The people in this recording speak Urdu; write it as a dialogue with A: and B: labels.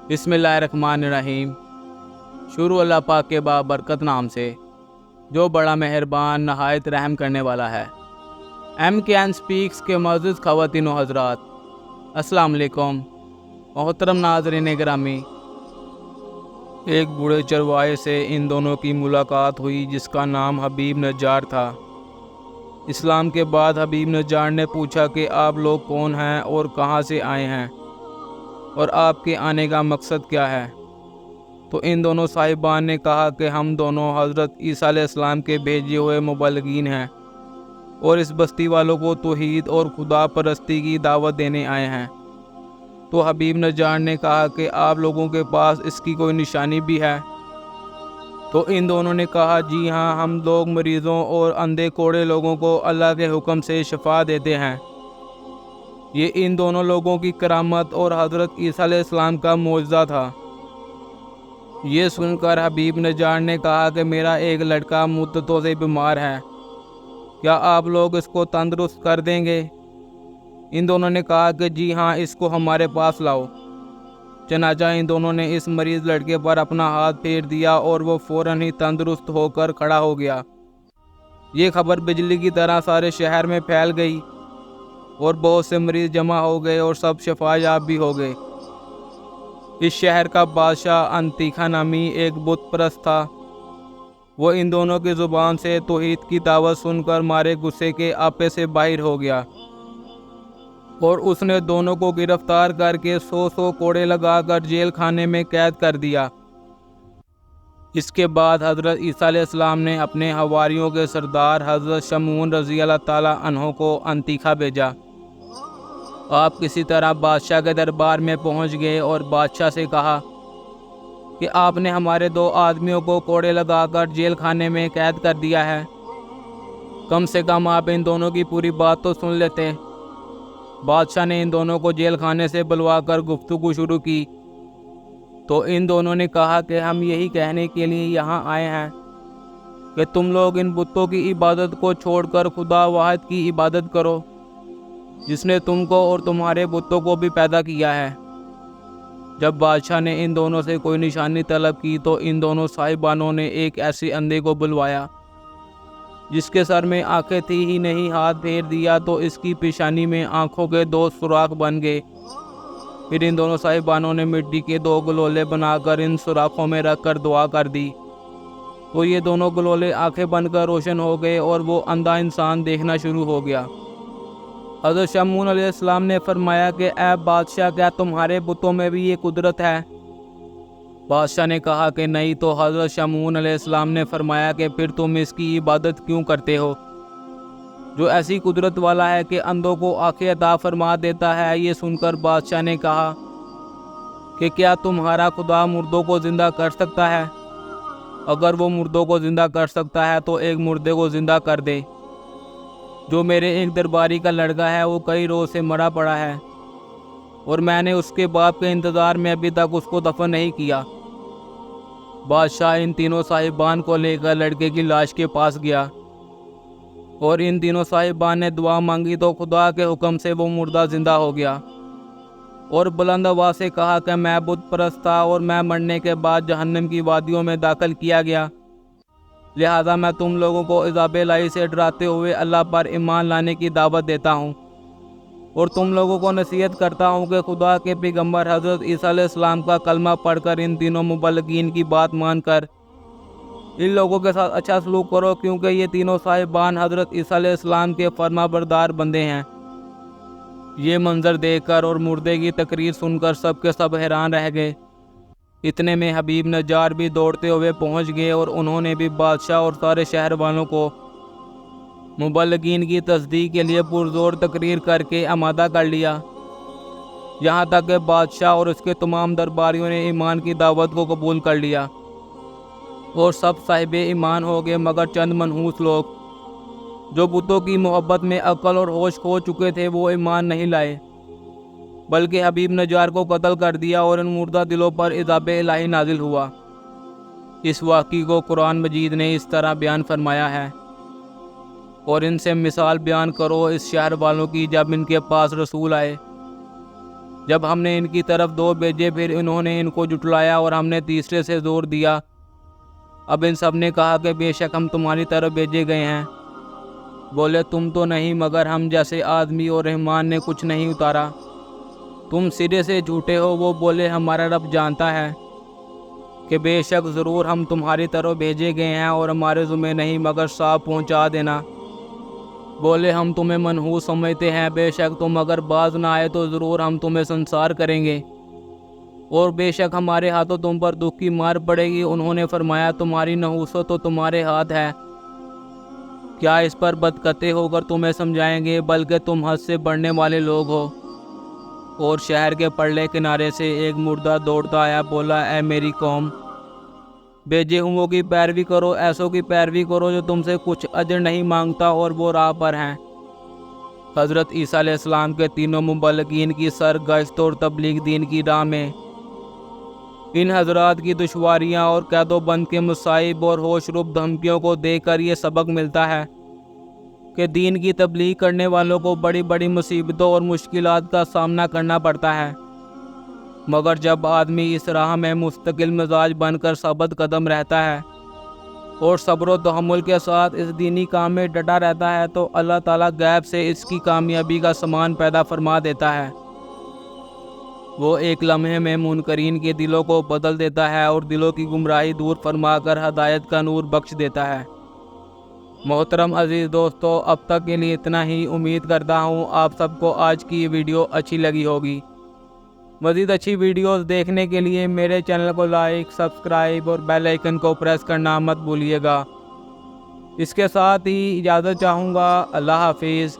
A: بسم اللہ الرحمن الرحیم۔ شروع اللہ پاک کے بابرکت نام سے جو بڑا مہربان نہایت رحم کرنے والا ہے۔ ایم کے این سپیکس کے معزز خواتین و حضرات، السلام علیکم۔ محترم ناظرین گرامی، ایک بوڑھے چرواہے سے ان دونوں کی ملاقات ہوئی جس کا نام حبیب نجار تھا۔ اسلام کے بعد حبیب نجار نے پوچھا کہ آپ لوگ کون ہیں اور کہاں سے آئے ہیں اور آپ کے آنے کا مقصد کیا ہے؟ تو ان دونوں صاحبان نے کہا کہ ہم دونوں حضرت عیسیٰ علیہ السلام کے بھیجے ہوئے مبلغین ہیں اور اس بستی والوں کو توحید اور خدا پرستی کی دعوت دینے آئے ہیں۔ تو حبیب نجار نے کہا کہ آپ لوگوں کے پاس اس کی کوئی نشانی بھی ہے؟ تو ان دونوں نے کہا جی ہاں، ہم لوگ مریضوں اور اندھے کوڑے لوگوں کو اللہ کے حکم سے شفا دیتے ہیں۔ یہ ان دونوں لوگوں کی کرامت اور حضرت عیسیٰ علیہ السلام کا معجزہ تھا۔ یہ سن کر حبیب نجار نے کہا کہ میرا ایک لڑکا مدتوں سے بیمار ہے، کیا آپ لوگ اس کو تندرست کر دیں گے؟ ان دونوں نے کہا کہ جی ہاں، اس کو ہمارے پاس لاؤ۔ چنانچہ ان دونوں نے اس مریض لڑکے پر اپنا ہاتھ پھیر دیا اور وہ فوراً ہی تندرست ہو کر کھڑا ہو گیا۔ یہ خبر بجلی کی طرح سارے شہر میں پھیل گئی اور بہت سے مریض جمع ہو گئے اور سب شفا یاب بھی ہو گئے۔ اس شہر کا بادشاہ انتیخا نامی ایک بت پرست تھا۔ وہ ان دونوں کی زبان سے توحید کی دعوت سن کر مارے غصے کے آپے سے باہر ہو گیا اور اس نے دونوں کو گرفتار کر کے 100 کوڑے لگا کر جیل خانے میں قید کر دیا۔ اس کے بعد حضرت عیسیٰ علیہ السلام نے اپنے حواریوں کے سردار حضرت شمعون رضی اللہ تعالیٰ عنہ کو انتیخا بھیجا۔ آپ کسی طرح بادشاہ کے دربار میں پہنچ گئے اور بادشاہ سے کہا کہ آپ نے ہمارے 2 آدمیوں کو کوڑے لگا کر جیل خانے میں قید کر دیا ہے، کم سے کم آپ ان دونوں کی پوری بات تو سن لیتے۔ بادشاہ نے ان دونوں کو جیل خانے سے بلوا کر گفتگو شروع کی تو ان دونوں نے کہا کہ ہم یہی کہنے کے لیے یہاں آئے ہیں کہ تم لوگ ان بتوں کی عبادت کو چھوڑ کر خدا واحد کی عبادت کرو جس نے تم کو اور تمہارے بتوں کو بھی پیدا کیا ہے۔ جب بادشاہ نے ان دونوں سے کوئی نشانی طلب کی تو ان دونوں صاحبانوں نے ایک ایسے اندھے کو بلوایا جس کے سر میں آنکھیں تھی ہی نہیں، ہاتھ پھیر دیا تو اس کی پیشانی میں آنکھوں کے 2 سوراخ بن گئے۔ پھر ان دونوں صاحبانوں نے مٹی کے 2 گلولے بنا کر ان سوراخوں میں رکھ کر دعا کر دی تو یہ دونوں گلولے آنکھیں بن کر روشن ہو گئے اور وہ اندھا انسان دیکھنا شروع ہو گیا۔ حضرت شمعون علیہ السلام نے فرمایا کہ اے بادشاہ، کیا تمہارے بتوں میں بھی یہ قدرت ہے؟ بادشاہ نے کہا کہ نہیں۔ تو حضرت شمعون علیہ السلام نے فرمایا کہ پھر تم اس کی عبادت کیوں کرتے ہو جو ایسی قدرت والا ہے کہ اندھوں کو آنکھیں عطا فرما دیتا ہے؟ یہ سن کر بادشاہ نے کہا کہ کیا تمہارا خدا مردوں کو زندہ کر سکتا ہے؟ اگر وہ مردوں کو زندہ کر سکتا ہے تو ایک مردے کو زندہ کر دے۔ جو میرے ایک درباری کا لڑکا ہے وہ کئی روز سے مرا پڑا ہے اور میں نے اس کے باپ کے انتظار میں ابھی تک اس کو دفن نہیں کیا۔ بادشاہ ان تینوں صاحبان کو لے کر لڑکے کی لاش کے پاس گیا اور ان تینوں صاحبان نے دعا مانگی تو خدا کے حکم سے وہ مردہ زندہ ہو گیا اور بلند آواز سے کہا کہ میں بت پرست تھا اور میں مرنے کے بعد جہنم کی وادیوں میں داخل کیا گیا، لہذا میں تم لوگوں کو عذاب الہی سے ڈراتے ہوئے اللہ پر ایمان لانے کی دعوت دیتا ہوں اور تم لوگوں کو نصیحت کرتا ہوں کہ خدا کے پیغمبر حضرت عیسیٰ علیہ السلام کا کلمہ پڑھ کر ان تینوں مبلغین کی بات مان کر ان لوگوں کے ساتھ اچھا سلوک کرو، کیونکہ یہ تینوں صاحبان حضرت عیسیٰ علیہ السلام کے فرما بردار بندے ہیں۔ یہ منظر دیکھ کر اور مردے کی تقریر سن کر سب کے سب حیران رہ گئے۔ اتنے میں حبیب نجار بھی دوڑتے ہوئے پہنچ گئے اور انہوں نے بھی بادشاہ اور سارے شہر والوں کو مبلغین کی تصدیق کے لیے پرزور تقریر کر کے آمادہ کر لیا، یہاں تک کہ بادشاہ اور اس کے تمام درباریوں نے ایمان کی دعوت کو قبول کر لیا اور سب صاحب ایمان ہو گئے، مگر چند منحوس لوگ جو بتوں کی محبت میں عقل اور ہوش کھو چکے تھے وہ ایمان نہیں لائے، بلکہ حبیب نجار کو قتل کر دیا اور ان مردہ دلوں پر عذاب الہی نازل ہوا۔ اس واقعے کو قرآن مجید نے اس طرح بیان فرمایا ہے، اور ان سے مثال بیان کرو اس شہر والوں کی جب ان کے پاس رسول آئے جب ہم نے ان کی طرف 2 بھیجے پھر انہوں نے ان کو جھٹلایا اور ہم نے تیسرے سے زور دیا۔ اب ان سب نے کہا کہ بے شک ہم تمہاری طرف بھیجے گئے ہیں۔ بولے تم تو نہیں مگر ہم جیسے آدمی اور رحمان نے کچھ نہیں اتارا، تم سرے سے جھوٹے ہو۔ وہ بولے ہمارا رب جانتا ہے کہ بے شک ضرور ہم تمہاری طرف بھیجے گئے ہیں اور ہمارے ذمہ نہیں مگر صاف پہنچا دینا۔ بولے ہم تمہیں منحوس سمجھتے ہیں، بے شک تم اگر باز نہ آئے تو ضرور ہم تمہیں سنسار کریں گے اور بے شک ہمارے ہاتھوں تم پر دکھ کی مار پڑے گی۔ انہوں نے فرمایا تمہاری نحوست تو تمہارے ہاتھ ہے، کیا اس پر بدقطع ہو کر تمہیں سمجھائیں گے، بلکہ تم حد سے بڑھنے والے لوگ ہو۔ اور شہر کے پرلے کنارے سے ایک مردہ دوڑتا آیا، بولا اے میری قوم، بھیجے ہوں کی پیروی کرو، ایسوں کی پیروی کرو جو تم سے کچھ اجر نہیں مانگتا اور وہ راہ پر ہیں۔ حضرت عیسیٰ علیہ السلام کے تینوں مبلغین کی سرگشت اور تبلیغ دین کی راہ میں ان حضرات کی دشواریاں اور قید و بند کے مصائب اور ہوش رب دھمکیوں کو دیکھ کر یہ سبق ملتا ہے کہ دین کی تبلیغ کرنے والوں کو بڑی بڑی مصیبتوں اور مشکلات کا سامنا کرنا پڑتا ہے، مگر جب آدمی اس راہ میں مستقل مزاج بن کر ثابت قدم رہتا ہے اور صبر و تحمل کے ساتھ اس دینی کام میں ڈٹا رہتا ہے تو اللہ تعالیٰ غیب سے اس کی کامیابی کا سامان پیدا فرما دیتا ہے۔ وہ ایک لمحے میں منکرین کے دلوں کو بدل دیتا ہے اور دلوں کی گمراہی دور فرما کر ہدایت کا نور بخش دیتا ہے۔ محترم عزیز دوستو، اب تک کے لیے اتنا ہی۔ امید کرتا ہوں آپ سب کو آج کی یہ ویڈیو اچھی لگی ہوگی۔ مزید اچھی ویڈیوز دیکھنے کے لیے میرے چینل کو لائک، سبسکرائب اور بیل آئیکن کو پریس کرنا مت بھولیے گا۔ اس کے ساتھ ہی اجازت چاہوں گا۔ اللہ حافظ۔